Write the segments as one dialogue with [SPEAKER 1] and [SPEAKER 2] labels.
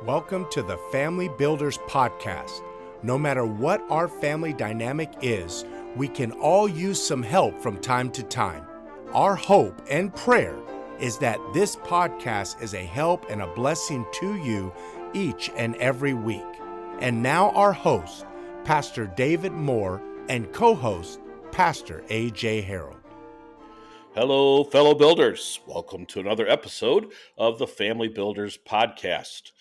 [SPEAKER 1] Welcome to the Family Builders Podcast. No matter what our family dynamic is, we can all use some help from time to time. Our hope and prayer is that this podcast is a help and a blessing to you each and every week. And now our host, Pastor David Moore, and co-host, Pastor A.J. Harold.
[SPEAKER 2] Hello, fellow builders. Welcome to another episode of the Family Builders Podcast.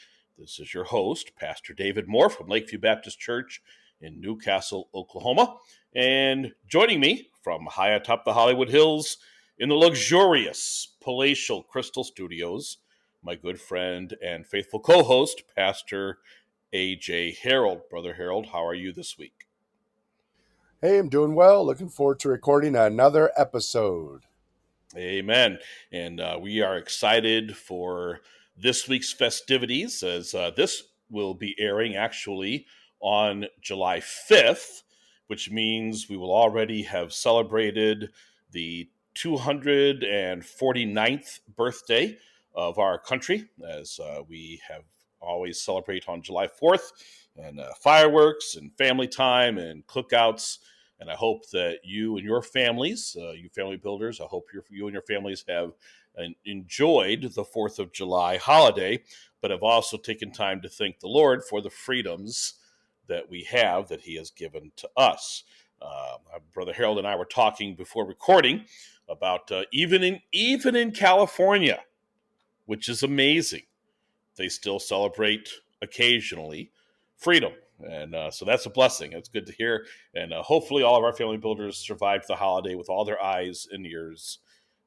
[SPEAKER 2] This is your host, Pastor David Moore from Lakeview Baptist Church in Newcastle, Oklahoma. And joining me from high atop the Hollywood Hills in the luxurious palatial Crystal Studios, my good friend and faithful co-host, Pastor A.J. Harold. Brother Harold, how are you this week?
[SPEAKER 1] Hey, I'm doing well. Looking forward to recording another episode.
[SPEAKER 2] Amen. And we are excited for this week's festivities, as this will be airing actually on July 5th, which means we will already have celebrated the 249th birthday of our country, as we have always celebrate on July 4th, and fireworks and family time and cookouts. And I hope that you and your families, you family builders, I hope you and your families have enjoyed the 4th of July holiday, but have also taken time to thank the Lord for the freedoms that we have, that he has given to us. Brother Harold and I were talking before recording about even in California, which is amazing, they still celebrate occasionally freedom. And so that's a blessing. It's good to hear. And hopefully all of our family builders survived the holiday with all their eyes and ears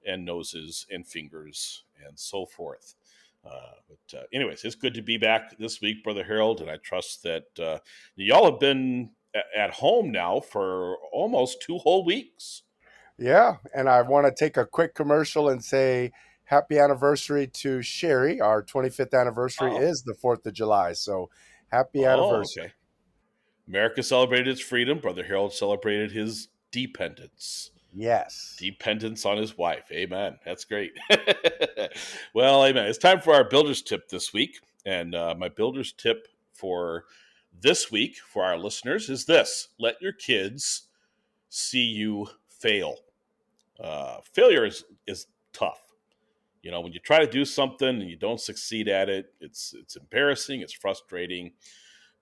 [SPEAKER 2] and noses and fingers and so forth. But anyways, it's good to be back this week, Brother Harold. And I trust that y'all have been at home now for almost 2 whole weeks.
[SPEAKER 1] Yeah, and I want to take a quick commercial and say happy anniversary to Sherry. Our 25th anniversary is the 4th of July, so happy anniversary.
[SPEAKER 2] Okay. America celebrated its freedom. Brother Harold celebrated his dependence.
[SPEAKER 1] Yes.
[SPEAKER 2] Dependence on his wife. Amen. That's great. Well, amen. It's time for our builder's tip this week. And my builder's tip for this week for our listeners is this: let your kids see you fail. Failure is tough. You know, when you try to do something and you don't succeed at it, it's embarrassing, it's frustrating.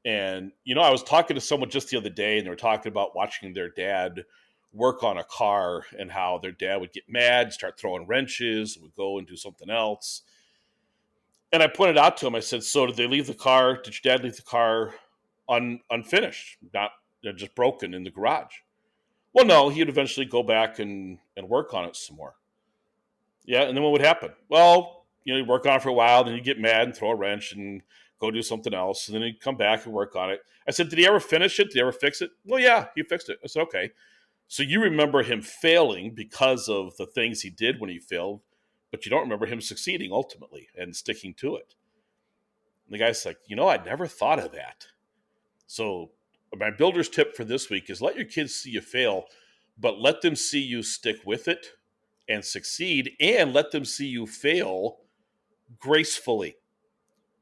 [SPEAKER 2] And, you know, I was talking to someone just the other day, and they were talking about watching their dad work on a car and how their dad would get mad, start throwing wrenches, would go and do something else. And I pointed out to him, I said, so did they leave the car? Did your dad leave the car unfinished, not just broken in the garage? Well, no, he'd eventually go back and work on it some more. Yeah, and then what would happen? Well, you know, you'd work on it for a while, then you'd get mad and throw a wrench and go do something else, and then he'd come back and work on it. I said, did he ever finish it? Did he ever fix it? Well, yeah, he fixed it. I said, okay. So you remember him failing because of the things he did when he failed, but you don't remember him succeeding ultimately and sticking to it. And the guy's like, you know, I never thought of that. So my builder's tip for this week is let your kids see you fail, but let them see you stick with it and succeed, and let them see you fail gracefully.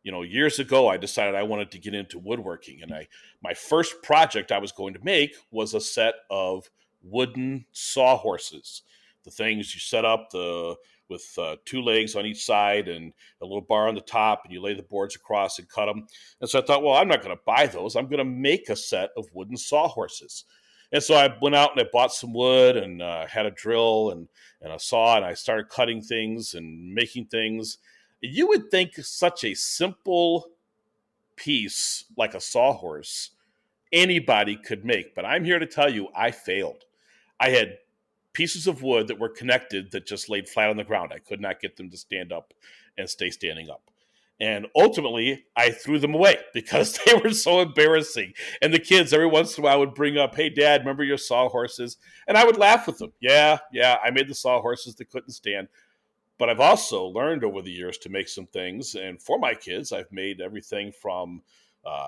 [SPEAKER 2] You know, years ago, I decided I wanted to get into woodworking, and my first project I was going to make was a set of wooden sawhorses, the things you set up with 2 legs on each side and a little bar on the top, and you lay the boards across and cut them. And so I thought, well, I'm not going to buy those. I'm going to make a set of wooden sawhorses. And so I went out and I bought some wood and had a drill and a saw, and I started cutting things and making things. You would think such a simple piece like a sawhorse anybody could make, but I'm here to tell you I failed. I had pieces of wood that were connected that just laid flat on the ground. I could not get them to stand up and stay standing up. And ultimately, I threw them away because they were so embarrassing. And the kids, every once in a while, would bring up, hey, Dad, remember your sawhorses? And I would laugh with them. Yeah, I made the sawhorses that couldn't stand. But I've also learned over the years to make some things. And for my kids, I've made everything from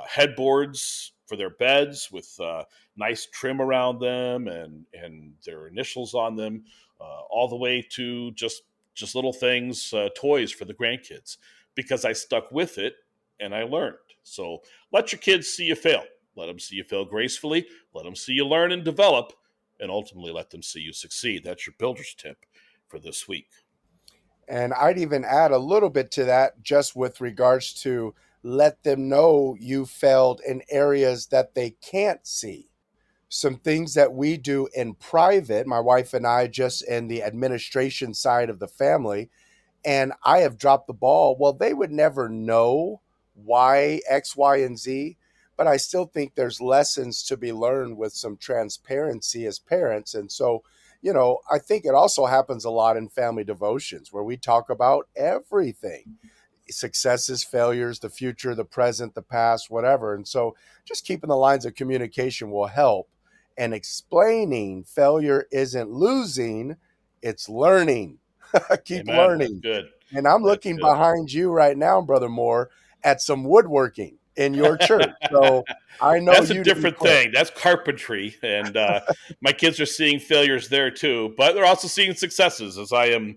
[SPEAKER 2] headboards for their beds with nice trim around them and their initials on them, all the way to just little things, toys for the grandkids. Because I stuck with it and I learned. So let your kids see you fail. Let them see you fail gracefully. Let them see you learn and develop, and ultimately let them see you succeed. That's your builder's tip for this week.
[SPEAKER 1] And I'd even add a little bit to that just with regards to let them know you failed in areas that they can't see. Some things that we do in private, my wife and I, just in the administration side of the family, and I have dropped the ball. Well, they would never know why X, Y, and Z, but I still think there's lessons to be learned with some transparency as parents. And so, I think it also happens a lot in family devotions where we talk about everything: successes, failures, the future, the present, the past, whatever. And so just keeping the lines of communication will help. And explaining failure isn't losing, it's learning. Keep
[SPEAKER 2] Amen. That's
[SPEAKER 1] learning.
[SPEAKER 2] good.
[SPEAKER 1] And I'm
[SPEAKER 2] That's
[SPEAKER 1] looking
[SPEAKER 2] good.
[SPEAKER 1] behind you right now, Brother Moore, at some woodworking in your church. So I know
[SPEAKER 2] That's a
[SPEAKER 1] you to be
[SPEAKER 2] different
[SPEAKER 1] quick.
[SPEAKER 2] thing. That's carpentry. And my kids are seeing failures there too, but they're also seeing successes as I am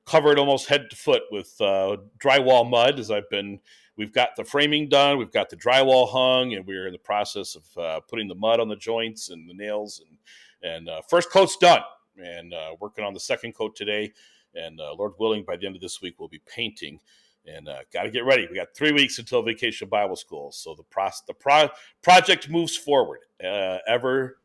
[SPEAKER 2] covered almost head to foot with drywall mud as we've got the framing done, we've got the drywall hung, and we're in the process of putting the mud on the joints and the nails. And first coat's done, and working on the second coat today. And Lord willing, by the end of this week, we'll be painting. And got to get ready. We got 3 weeks until Vacation Bible School, so the project moves forward ever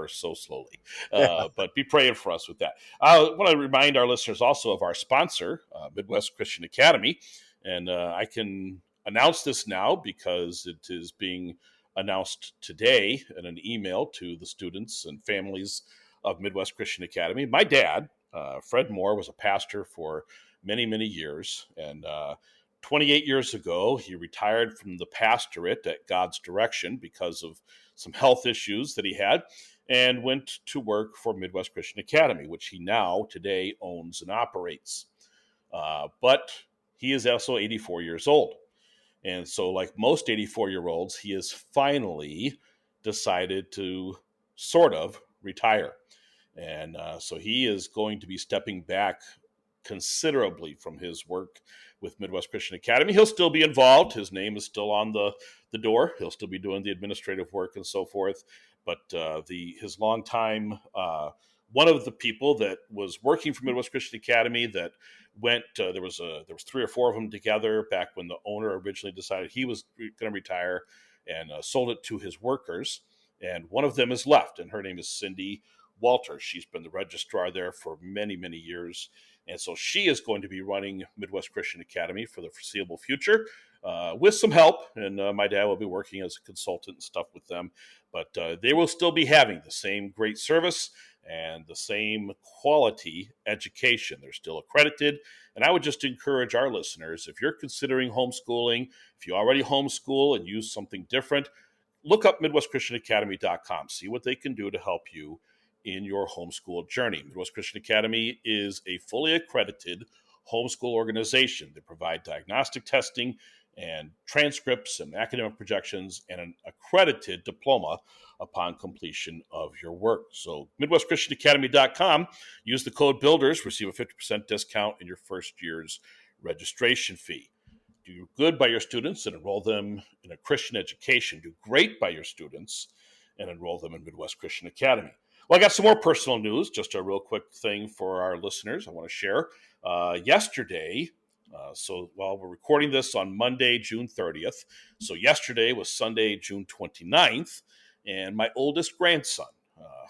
[SPEAKER 2] so slowly. But be praying for us with that. I want to remind our listeners also of our sponsor, Midwest Christian Academy, and I can announce this now because it is being announced today in an email to the students and families of Midwest Christian Academy. My dad, Fred Moore, was a pastor for many years, and 28 years ago, he retired from the pastorate at God's direction because of some health issues that he had and went to work for Midwest Christian Academy, which he now today owns and operates. But he is also 84 years old. And so, like most 84-year-olds, he has finally decided to sort of retire. And so he is going to be stepping back considerably from his work with Midwest Christian Academy. He'll still be involved. His name is still on the door. He'll still be doing the administrative work and so forth. But his longtime one of the people that was working for Midwest Christian Academy that went there was 3 or 4 of them together back when the owner originally decided he was going to retire and sold it to his workers. And one of them is left, and her name is Cindy Walter. She's been the registrar there for many years. And so she is going to be running Midwest Christian Academy for the foreseeable future with some help. And my dad will be working as a consultant and stuff with them. But they will still be having the same great service and the same quality education. They're still accredited. And I would just encourage our listeners, if you're considering homeschooling, if you already homeschool and use something different, look up MidwestChristianAcademy.com. See what they can do to help you in your homeschool journey. Midwest Christian Academy is a fully accredited homeschool organization. They provide diagnostic testing and transcripts and academic projections and an accredited diploma upon completion of your work. So MidwestChristianAcademy.com, use the code BUILDERS, receive a 50% discount in your first year's registration fee. Do good by your students and enroll them in a Christian education. Do great by your students and enroll them in Midwest Christian Academy. Well, I got some more personal news, just a real quick thing for our listeners I want to share. Yesterday, so while we're recording this on Monday, June 30th, so yesterday was Sunday, June 29th, and my oldest grandson,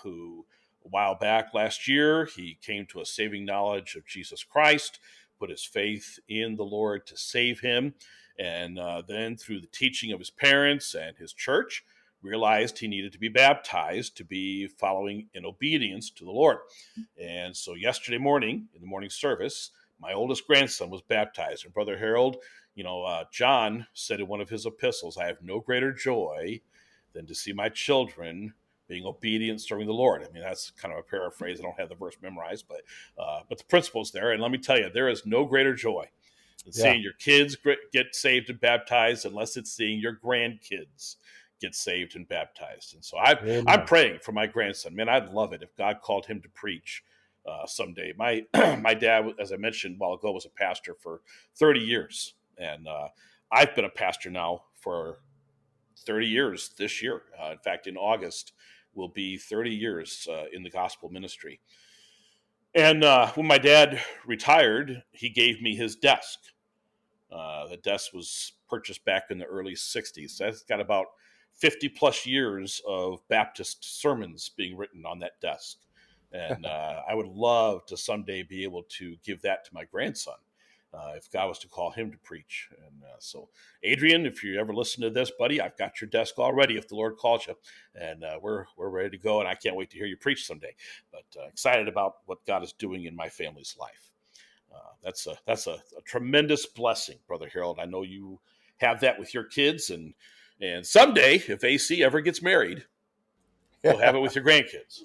[SPEAKER 2] who a while back last year, he came to a saving knowledge of Jesus Christ, put his faith in the Lord to save him, and then through the teaching of his parents and his church, realized he needed to be baptized to be following in obedience to the Lord. And so yesterday morning, in the morning service, my oldest grandson was baptized. And Brother Harold, John said in one of his epistles, I have no greater joy than to see my children being obedient, serving the Lord. I mean, that's kind of a paraphrase. I don't have the verse memorized, but the principle's there. And let me tell you, there is no greater joy than seeing your kids get saved and baptized, unless it's seeing your grandkids get saved and baptized. And so I'm praying for my grandson. Man, I'd love it if God called him to preach someday. My dad, as I mentioned a while ago, was a pastor for 30 years. And I've been a pastor now for 30 years this year. In fact, in August will be 30 years in the gospel ministry. And when my dad retired, he gave me his desk. The desk was purchased back in the early 60s. So it's got about 50 plus years of Baptist sermons being written on that desk. And I would love to someday be able to give that to my grandson if God was to call him to preach. And so, Adrian, if you ever listen to this, buddy, I've got your desk already if the Lord calls you. And we're ready to go. And I can't wait to hear you preach someday. But excited about what God is doing in my family's life. That's a tremendous blessing, Brother Harold. I know you have that with your kids, and someday, if AC ever gets married, you'll have it with your grandkids.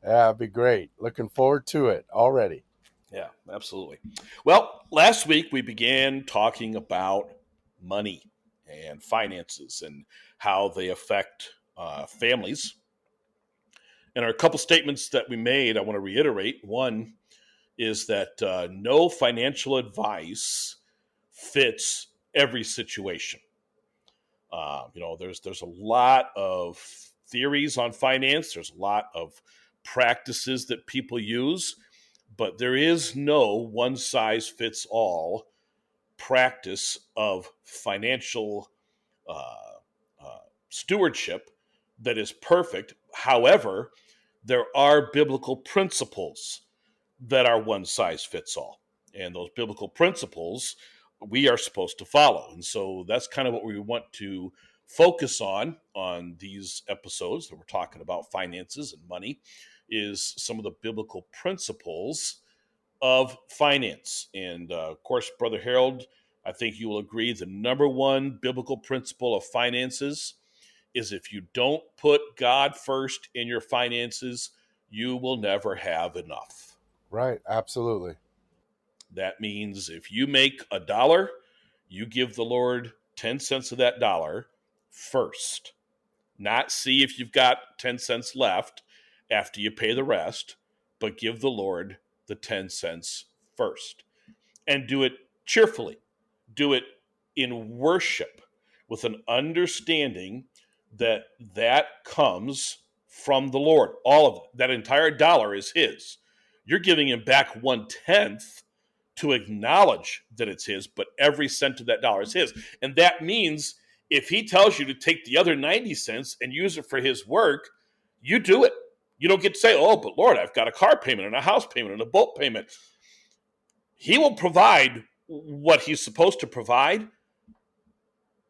[SPEAKER 1] Yeah, it'd be great. Looking forward to it already.
[SPEAKER 2] Yeah, absolutely. Well, last week we began talking about money and finances and how they affect families. And our couple statements that we made, I want to reiterate. One is that no financial advice fits every situation. There's a lot of theories on finance. There's a lot of practices that people use, but there is no one size fits all practice of financial uh, stewardship that is perfect. However, there are biblical principles that are one size fits all. And those biblical principles we are supposed to follow. And so that's kind of what we want to focus on these episodes that we're talking about finances and money is some of the biblical principles of finance. And of course, Brother Harold, I think you will agree the number one biblical principle of finances is if you don't put God first in your finances, you will never have enough.
[SPEAKER 1] Right. Absolutely.
[SPEAKER 2] That means if you make $1, you give the Lord 10 cents of that dollar first. Not see if you've got 10 cents left after you pay the rest, but give the Lord the 10 cents first. And do it cheerfully. Do it in worship with an understanding that that comes from the Lord. All of it. That entire dollar is His. You're giving Him back 1/10 to acknowledge that it's His, but every cent of that dollar is His. And that means if He tells you to take the other 90 cents and use it for His work, you do it. You don't get to say, oh, but Lord, I've got a car payment and a house payment and a boat payment. He will provide what He's supposed to provide,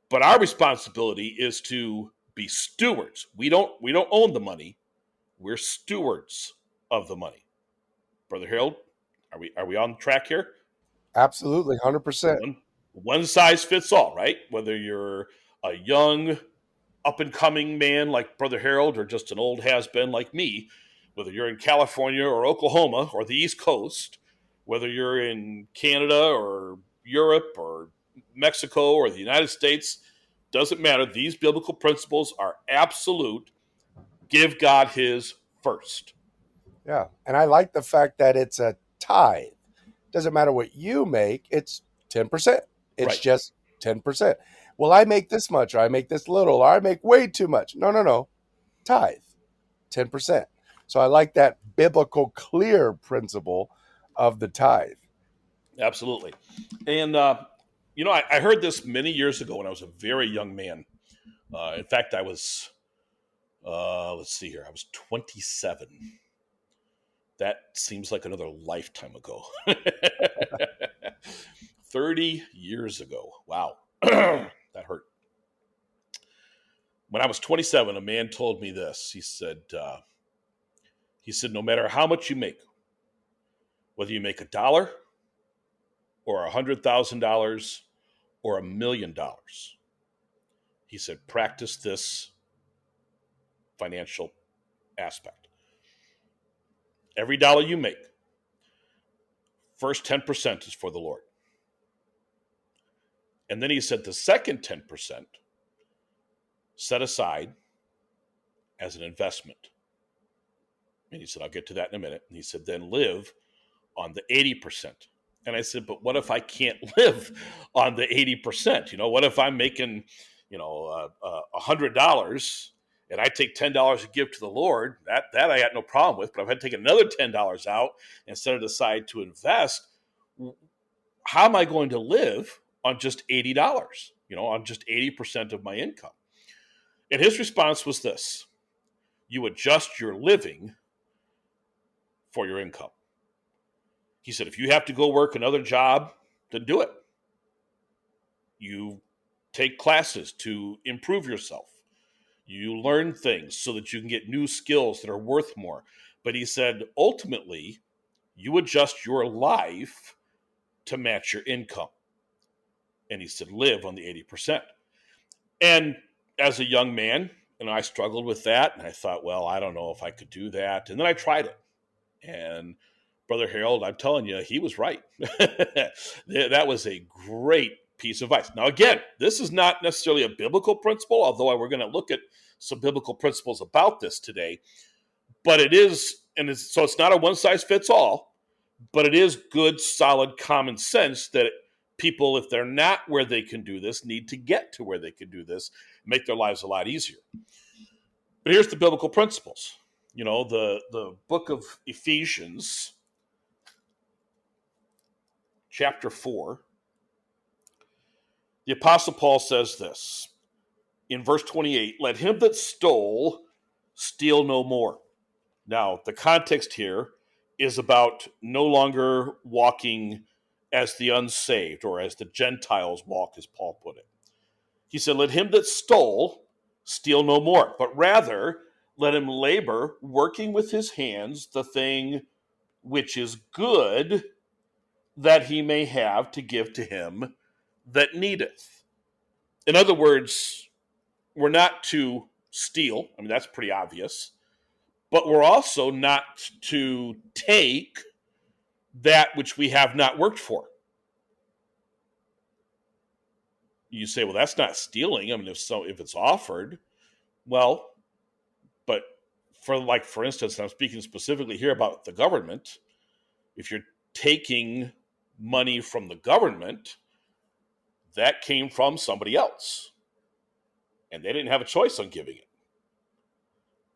[SPEAKER 2] but our responsibility is to be stewards. We don't own the money. We're stewards of the money. Brother Harold, are we on track here?
[SPEAKER 1] Absolutely. 100%.
[SPEAKER 2] One size fits all, right? Whether you're a young up and coming man like Brother Harold or just an old has-been like me, whether you're in California or Oklahoma or the East Coast, whether you're in Canada or Europe or Mexico or the United States, doesn't matter. These biblical principles are absolute. Give God His first.
[SPEAKER 1] Yeah. And I like the fact that it's a tithe. Doesn't matter what you make, it's 10%. It's
[SPEAKER 2] Right.
[SPEAKER 1] just 10%. Well, I make this much, or I make this little, or I make way too much. No. Tithe, 10%. So I like that biblical clear principle of the tithe.
[SPEAKER 2] Absolutely. And, I heard this many years ago when I was a very young man. In fact, I was, let's see here, I was 27. That seems like another lifetime ago. 30 years ago. Wow. That hurt. When I was 27, a man told me this. He said, no matter how much you make, whether you make $1 or $100,000 or $1,000,000, he said, practice this financial aspect. Every dollar you make, first 10% is for the Lord. And then he said the second 10% set aside as an investment. And he said, I'll get to that in a minute. And he said, then live on the 80%. And I said, but what if I can't live on the 80%? What if I'm making, $100 and I take $10 to give to the Lord? That I got no problem with. But if I take another $10 out and set it aside to invest, how am I going to live on just $80, on just 80% of my income? And his response was this: you adjust your living for your income. He said, if you have to go work another job, then do it. You take classes to improve yourself. You learn things so that you can get new skills that are worth more. But he said, ultimately, you adjust your life to match your income. And he said, live on the 80%. And as a young man, I struggled with that. And I thought, well, I don't know if I could do that. And then I tried it. And Brother Harold, I'm telling you, he was right. That was a great piece of advice. Now, again, this is not necessarily a biblical principle, although we're going to look at some biblical principles about this today. But it is, so it's not a one size fits all, but it is good, solid common sense that people, if they're not where they can do this, need to get to where they can do this, make their lives a lot easier. But here's the biblical principles. The book of Ephesians, chapter 4, the Apostle Paul says this in verse 28, let him that stole steal no more. Now, the context here is about no longer walking as the unsaved or as the Gentiles walk, as Paul put it. He said, let him that stole steal no more, but rather let him labor, working with his hands the thing which is good, that he may have to give to him that needeth. In other words, we're not to steal. I mean, that's pretty obvious. But we're also not to take that which we have not worked for. You say, well, that's not stealing. I mean, if it's offered, well, but for instance, I'm speaking specifically here about the government. If you're taking money from the government, that came from somebody else, and they didn't have a choice on giving it.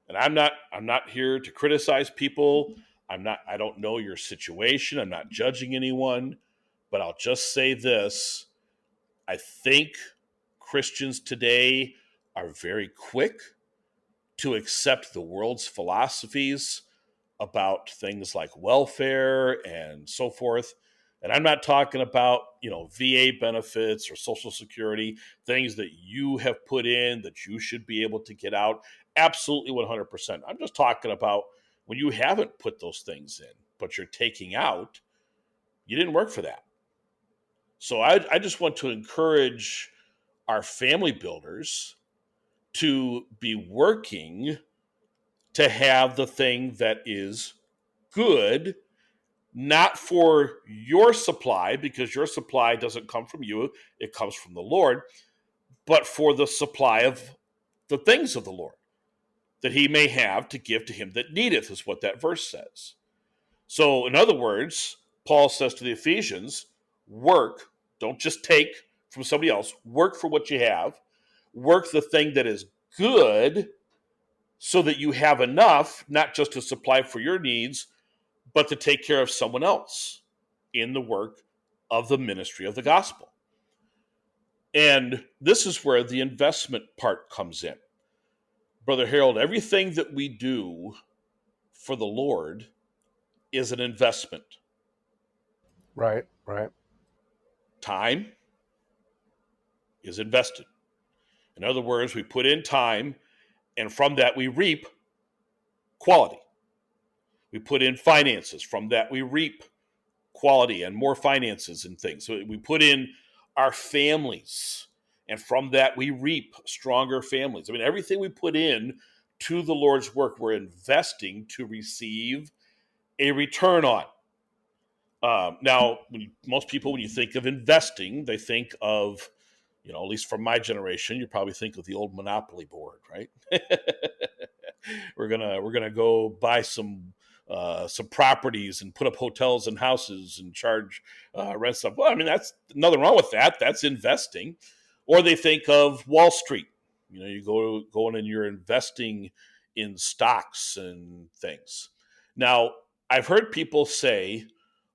[SPEAKER 2] And I'm not here to criticize people. I don't know your situation. I'm not judging anyone, but I'll just say this. I think Christians today are very quick to accept the world's philosophies about things like welfare and so forth. And I'm not talking about, VA benefits or Social Security, things that you have put in that you should be able to get out. Absolutely 100%. I'm just talking about when you haven't put those things in, but you're taking out, you didn't work for that. So I just want to encourage our family builders to be working to have the thing that is good, not for your supply, because your supply doesn't come from you, it comes from the Lord, but for the supply of the things of the Lord, that he may have to give to him that needeth, is what that verse says. So, in other words, Paul says to the Ephesians, work, don't just take from somebody else, work for what you have, work the thing that is good, so that you have enough, not just to supply for your needs, but to take care of someone else in the work of the ministry of the gospel. And this is where the investment part comes in. Brother Harold, everything that we do for the Lord is an investment.
[SPEAKER 1] Right.
[SPEAKER 2] Time is invested. In other words, we put in time, and from that we reap quality. We put in finances. From that we reap quality and more finances and things. So we put in our families, and from that we reap stronger families. I mean, everything we put in to the Lord's work, we're investing to receive a return on. Now, most people, when you think of investing, they think of, at least from my generation, you probably think of the old Monopoly board, right? We're gonna go buy some some properties and put up hotels and houses and charge rent stuff. Well, I mean, that's nothing wrong with that. That's investing. Or they think of Wall Street. You go in and you're investing in stocks and things. Now, I've heard people say,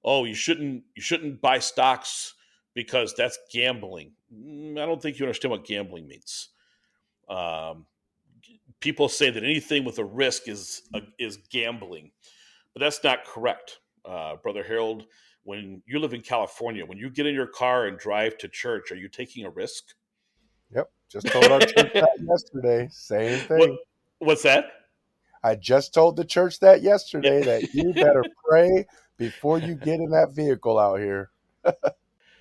[SPEAKER 2] "Oh, you shouldn't buy stocks because that's gambling." I don't think you understand what gambling means. Um, People say that anything with a risk is gambling, but that's not correct, Brother Harold. When you live in California, when you get in your car and drive to church, are you taking a risk?
[SPEAKER 3] Yep. Just told our church that yesterday. Same
[SPEAKER 2] What
[SPEAKER 3] thing.
[SPEAKER 2] What's that?
[SPEAKER 3] I just told the church that yesterday,
[SPEAKER 2] Yeah.
[SPEAKER 3] that you better pray before you get in that vehicle out here.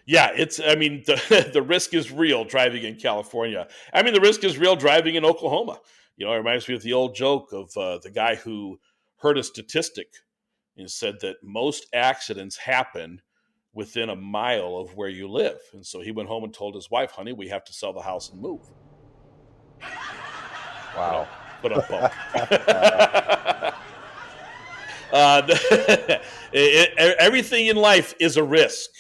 [SPEAKER 2] Yeah, I mean, the risk is real driving in California. I mean, the risk is real driving in Oklahoma. It reminds me of the old joke of the guy who heard a statistic and said that most accidents happen within a mile of where you live. And so he went home and told his wife, "Honey, we have to sell the house and move."
[SPEAKER 3] Wow.
[SPEAKER 2] Put up bump. Everything in life is a risk.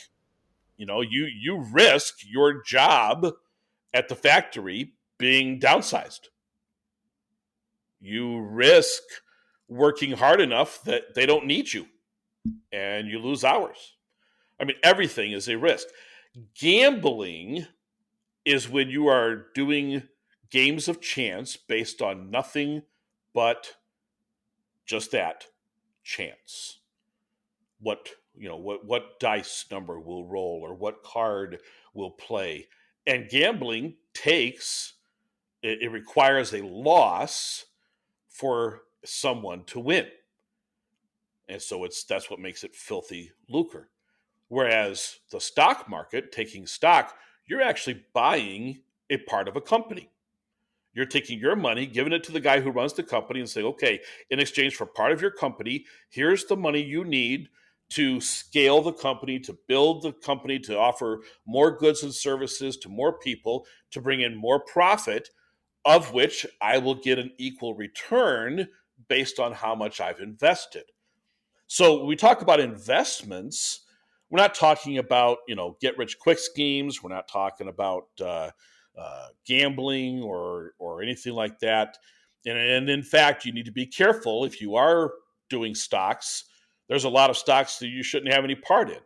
[SPEAKER 2] You risk your job at the factory being downsized. You risk working hard enough that they don't need you and you lose hours. I mean, everything is a risk. Gambling is when you are doing games of chance based on nothing but just that, chance. What dice number will roll or what card will play. And gambling it requires a loss for someone to win. And so that's what makes it filthy lucre. Whereas the stock market, taking stock, you're actually buying a part of a company. You're taking your money, giving it to the guy who runs the company and saying, "Okay, in exchange for part of your company, here's the money you need to scale the company, to build the company, to offer more goods and services to more people, to bring in more profit, of which I will get an equal return based on how much I've invested." So when we talk about investments, we're not talking about get rich quick schemes. We're not talking about gambling or anything like that. And in fact, you need to be careful if you are doing stocks. There's a lot of stocks that you shouldn't have any part in.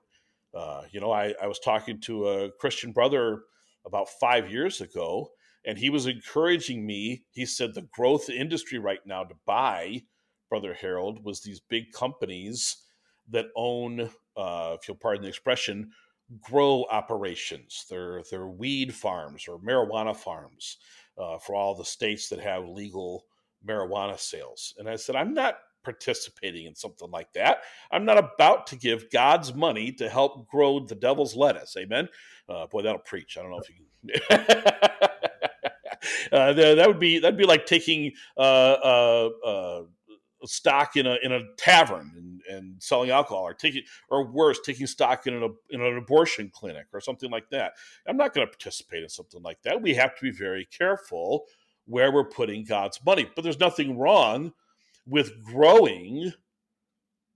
[SPEAKER 2] I was talking to a Christian brother about 5 years ago, and he was encouraging me. He said the growth industry right now to buy, Brother Harold, was these big companies that own, if you'll pardon the expression, grow operations. They're weed farms or marijuana farms for all the states that have legal marijuana sales. And I said, I'm not participating in something like that. I'm not about to give God's money to help grow the devil's lettuce. Amen. Boy, that'll preach. I don't know if you can. That'd be like taking stock in a tavern and selling alcohol, or worse, taking stock in an abortion clinic or something like that. I'm not going to participate in something like that. We have to be very careful where we're putting God's money. But there's nothing wrong with growing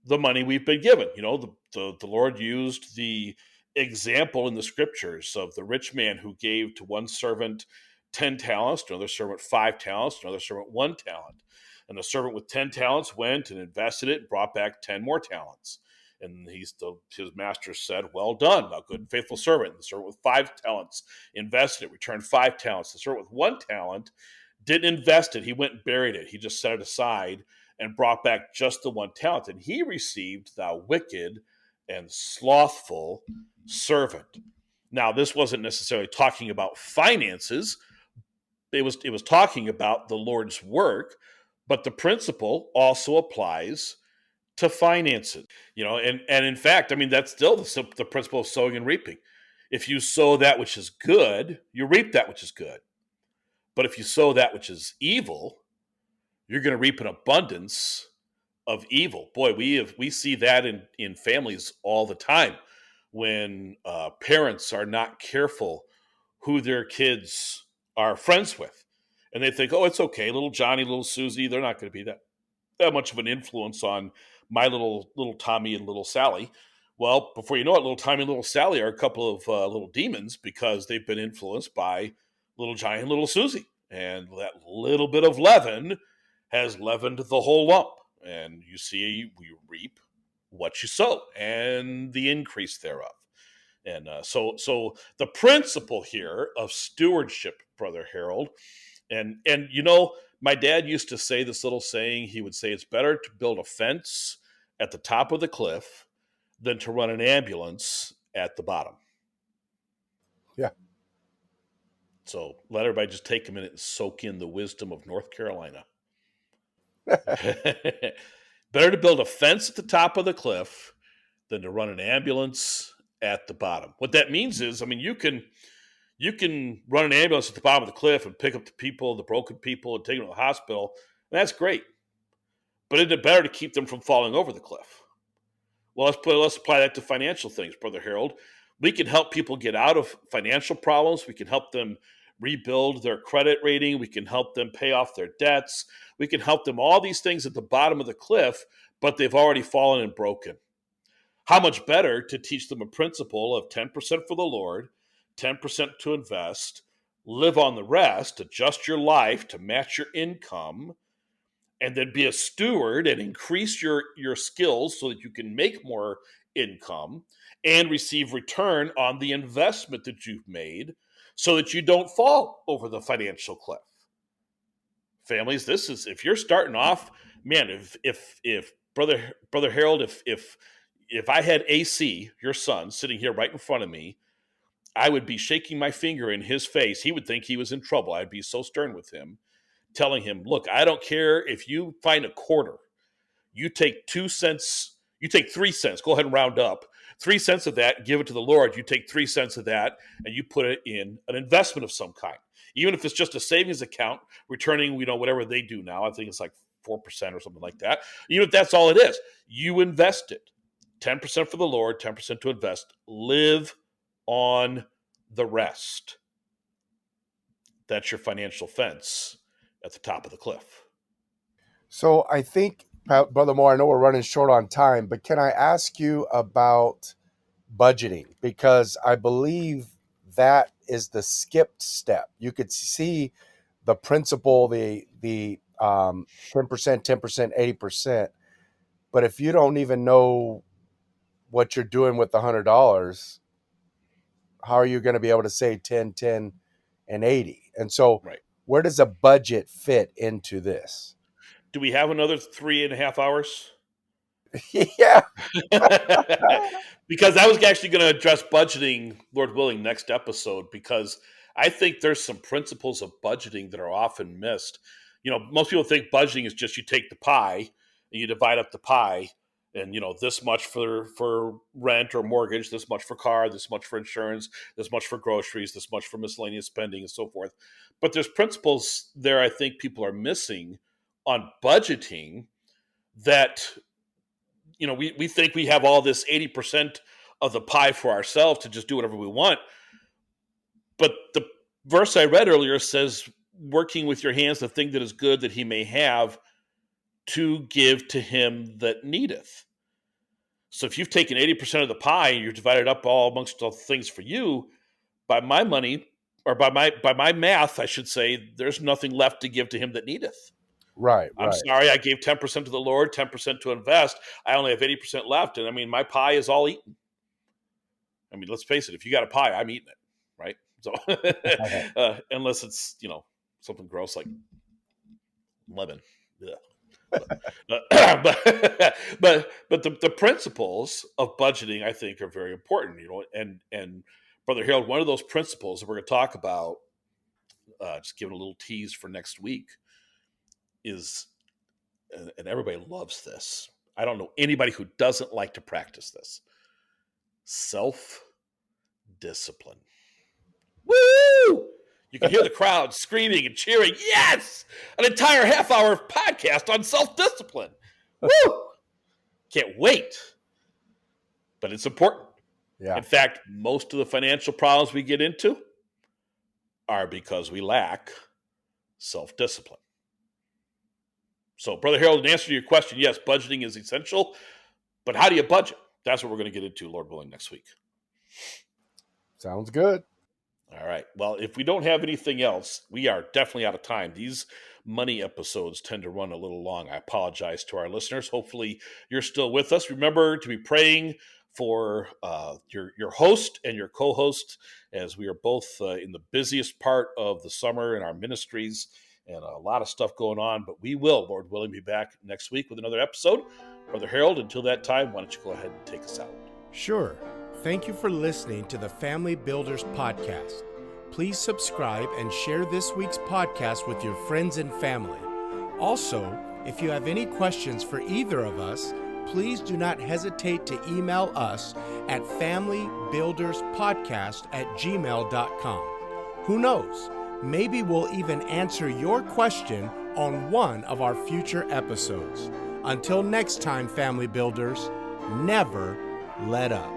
[SPEAKER 2] the money we've been given. The Lord used the example in the scriptures of the rich man who gave to one servant 10 talents, to another servant 5 talents, to another servant 1 talent. And the servant with 10 talents went and invested it and brought back 10 more talents. And his master said, "Well done, thou good and faithful servant." And the servant with 5 talents invested it, returned 5 talents. The servant with 1 talent didn't invest it. He went and buried it. He just set it aside and brought back just the 1 talent. And he received, "Thou wicked and slothful servant." Now, this wasn't necessarily talking about finances. It was talking about the Lord's work, but the principle also applies to finances. And in fact, I mean, that's still the principle of sowing and reaping. If you sow that which is good, you reap that which is good. But if you sow that which is evil, you're going to reap an abundance of evil. Boy, we see that in families all the time when parents are not careful who their kids are friends with. And they think, "Oh, it's okay, little Johnny, little Susie, they're not going to be that much of an influence on my little Tommy and little Sally. Well, before you know it, little Tommy and little Sally are a couple of little demons because they've been influenced by little Johnny and little Susie. And that little bit of leaven has leavened the whole lump. And you see, we reap what you sow and the increase thereof. And so the principle here of stewardship, Brother Harold, and my dad used to say this little saying. He would say it's better to build a fence at the top of the cliff than to run an ambulance at the bottom.
[SPEAKER 3] Yeah.
[SPEAKER 2] So let everybody just take a minute and soak in the wisdom of North Carolina. Better to build a fence at the top of the cliff than to run an ambulance at the bottom. What that means is, I mean, you can run an ambulance at the bottom of the cliff and pick up the people, the broken people, and take them to the hospital. And that's great. But isn't it better to keep them from falling over the cliff? Well, let's apply that to financial things, Brother Harold. We can help people get out of financial problems. We can help them rebuild their credit rating. We can help them pay off their debts. We can help them all these things at the bottom of the cliff, but they've already fallen and broken. How much better to teach them a principle of 10% for the Lord, 10% to invest, live on the rest, adjust your life to match your income, and then be a steward and increase your skills so that you can make more income and receive return on the investment that you've made so that you don't fall over the financial cliff. Families, this is, if you're starting off, man, if Brother Harold, if I had AC, your son, sitting here right in front of me, I would be shaking my finger in his face. He would think he was in trouble. I'd be so stern with him, telling him, look, I don't care if you find a quarter. You take 2 cents, you take 3 cents, go ahead and round up. 3 cents of that, give it to the Lord. You take 3 cents of that and you put it in an investment of some kind. Even if it's just a savings account, returning, whatever they do now, I think it's like 4% or something like that. Even if that's all it is, you invest it. 10% for the Lord, 10% to invest. Live on the rest. That's your financial fence at the top of the cliff.
[SPEAKER 3] So I think, Brother Moore, I know we're running short on time, but can I ask you about budgeting? Because I believe that is the skipped step. You could see the principle, the 10%, 10%, 80%. But if you don't even know what you're doing with the $100, how are you going to be able to say 10, 10, and 80? And so
[SPEAKER 2] Right.
[SPEAKER 3] Where does a budget fit into this?
[SPEAKER 2] Do we have another 3.5 hours?
[SPEAKER 3] Yeah.
[SPEAKER 2] Because I was actually going to address budgeting, Lord willing, next episode, because I think there's some principles of budgeting that are often missed. Most people think budgeting is just you take the pie and you divide up the pie, and this much for rent or mortgage, this much for car, this much for insurance, this much for groceries, this much for miscellaneous spending, and so forth. But there's principles there I think people are missing on budgeting that we think we have all this 80% of the pie for ourselves to just do whatever we want. But the verse I read earlier says, working with your hands the thing that is good that he may have to give to him that needeth. So if you've taken 80% of the pie and you're divided up all amongst all the things for you, by my money, or by my math, I should say, there's nothing left to give to him that needeth.
[SPEAKER 3] Right.
[SPEAKER 2] I'm sorry, I gave 10% to the Lord, 10% to invest. I only have 80% left. And my pie is all eaten. Let's face it, if you got a pie, I'm eating it, right? So unless it's, something gross like lemon. Yeah. But the principles of budgeting, I think, are very important, and Brother Harold, one of those principles that we're going to talk about, just giving a little tease for next week, is, and everybody loves this. I don't know anybody who doesn't like to practice this. Self-discipline. Woo! You can hear the crowd screaming and cheering. Yes! An entire half-hour podcast on self-discipline. Woo! Can't wait. But it's important.
[SPEAKER 3] Yeah.
[SPEAKER 2] In fact, most of the financial problems we get into are because we lack self-discipline. So, Brother Harold, in answer to your question, yes, budgeting is essential, but how do you budget? That's what we're going to get into, Lord willing, next week.
[SPEAKER 3] Sounds good.
[SPEAKER 2] All right. Well, if we don't have anything else, we are definitely out of time. These money episodes tend to run a little long. I apologize to our listeners. Hopefully, you're still with us. Remember to be praying for your host and your co-host, as we are both in the busiest part of the summer in our ministries and a lot of stuff going on. But we will, Lord willing, be back next week with another episode. Brother Harold, until that time, why don't you go ahead and take us out?
[SPEAKER 1] Sure. Thank you for listening to the Family Builders Podcast. Please subscribe and share this week's podcast with your friends and family. Also, if you have any questions for either of us, please do not hesitate to email us at familybuilderspodcast@gmail.com. Who knows? Maybe we'll even answer your question on one of our future episodes. Until next time, Family Builders, never let up.